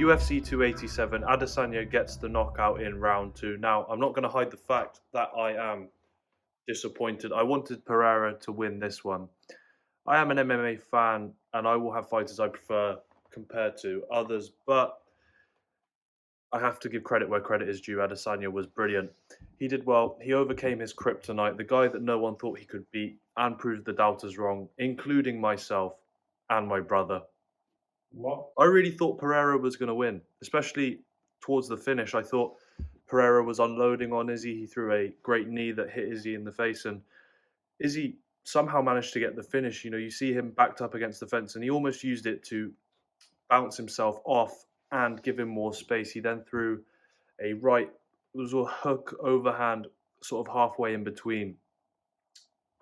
UFC 287, Adesanya gets the knockout in round 2. Now, I'm not going to hide the fact that I am disappointed. I wanted Pereira to win this one. I am an MMA fan, and I will have fighters I prefer compared to others, but I have to give credit where credit is due. Adesanya was brilliant. He did well. He overcame his kryptonite, the guy that no one thought he could beat, and proved the doubters wrong, including myself and my brother. What? I really thought Pereira was going to win, especially towards the finish. I thought Pereira was unloading on Izzy. He threw a great knee that hit Izzy in the face, and Izzy somehow managed to get the finish. You know, you see him backed up against the fence, and he almost used it to bounce himself off and give him more space. He then threw a right, it was a hook overhand, sort of halfway in between,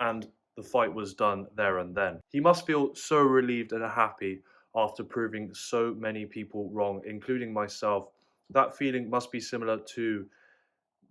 and the fight was done there and then. He must feel so relieved and happy after proving so many people wrong, including myself. That feeling must be similar to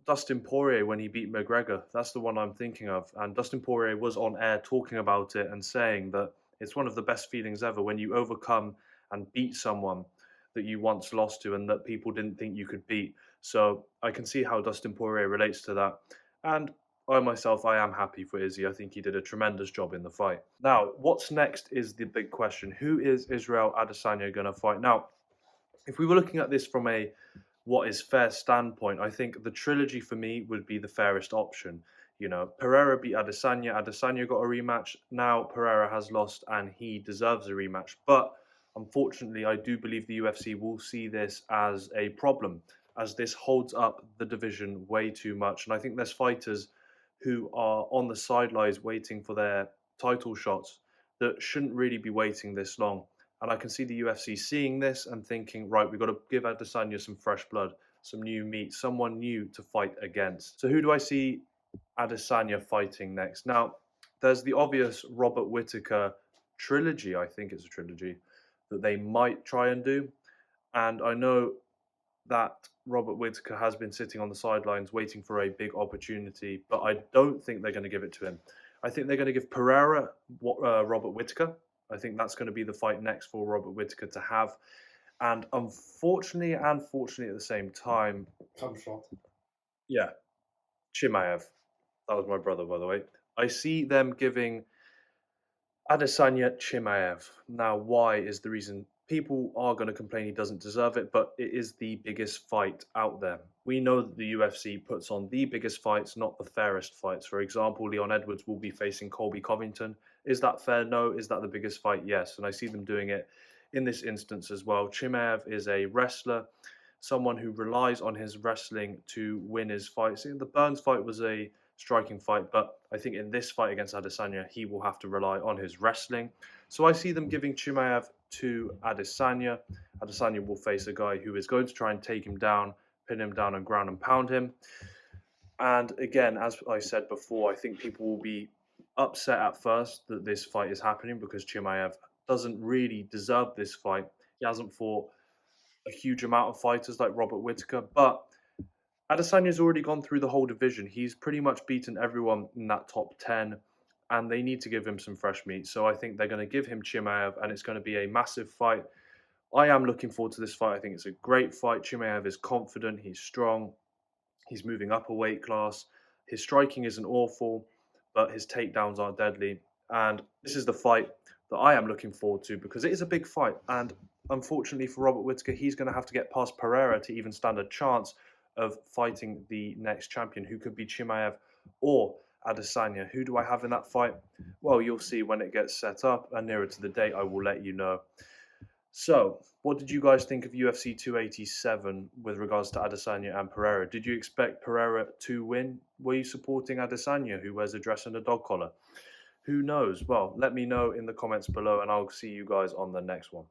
Dustin Poirier when he beat McGregor. That's the one I'm thinking of. And Dustin Poirier was on air talking about it and saying that it's one of the best feelings ever when you overcome and beat someone that you once lost to and that people didn't think you could beat. So I can see how Dustin Poirier relates to that. And I myself, I am happy for Izzy. I think he did a tremendous job in the fight. Now, what's next is the big question. Who is Israel Adesanya going to fight? Now, if we were looking at this from a what is fair standpoint, I think the trilogy for me would be the fairest option. You know, Pereira beat Adesanya, Adesanya got a rematch. Now Pereira has lost and he deserves a rematch. But unfortunately, I do believe the UFC will see this as a problem, as this holds up the division way too much. And I think there's fighters who are on the sidelines waiting for their title shots that shouldn't really be waiting this long. And I can see the UFC seeing this and thinking, right, we've got to give Adesanya some fresh blood, some new meat, someone new to fight against. So who do I see Adesanya fighting next? Now, there's the obvious Robert Whittaker trilogy, I think it's a trilogy, that they might try and do. And I know that Robert Whittaker has been sitting on the sidelines waiting for a big opportunity, but I don't think they're going to give it to him. I think they're going to give Pereira Robert Whittaker. I think that's going to be the fight next for Robert Whittaker to have. And unfortunately and fortunately at the same time, yeah, Chimaev. That was my brother, by the way. I see them giving Adesanya Chimaev. Now, why is the reason? People are going to complain he doesn't deserve it, but it is the biggest fight out there. We know that the UFC puts on the biggest fights, not the fairest fights. For example, Leon Edwards will be facing Colby Covington. Is that fair? No. Is that the biggest fight? Yes. And I see them doing it in this instance as well. Chimaev is a wrestler, someone who relies on his wrestling to win his fights. The Burns fight was a striking fight, but I think in this fight against Adesanya, he will have to rely on his wrestling. So I see them giving Chimaev to Adesanya. Adesanya will face a guy who is going to try and take him down, pin him down and ground and pound him. And again, as I said before, I think people will be upset at first that this fight is happening because Chimaev doesn't really deserve this fight. He hasn't fought a huge amount of fighters like Robert Whittaker, but Adesanya's already gone through the whole division. He's pretty much beaten everyone in that top 10, and they need to give him some fresh meat. So I think they're going to give him Chimaev, and it's going to be a massive fight. I am looking forward to this fight. I think it's a great fight. Chimaev is confident. He's strong. He's moving up a weight class. His striking isn't awful, but his takedowns are deadly. And this is the fight that I am looking forward to because it is a big fight. And unfortunately for Robert Whittaker, he's going to have to get past Pereira to even stand a chance of fighting the next champion, who could be Chimaev or Adesanya. Who do I have in that fight? Well, you'll see when it gets set up, and nearer to the date, I will let you know. So, what did you guys think of UFC 287 with regards to Adesanya and Pereira? Did you expect Pereira to win? Were you supporting Adesanya, who wears a dress and a dog collar? Who knows? Well, let me know in the comments below, and I'll see you guys on the next one.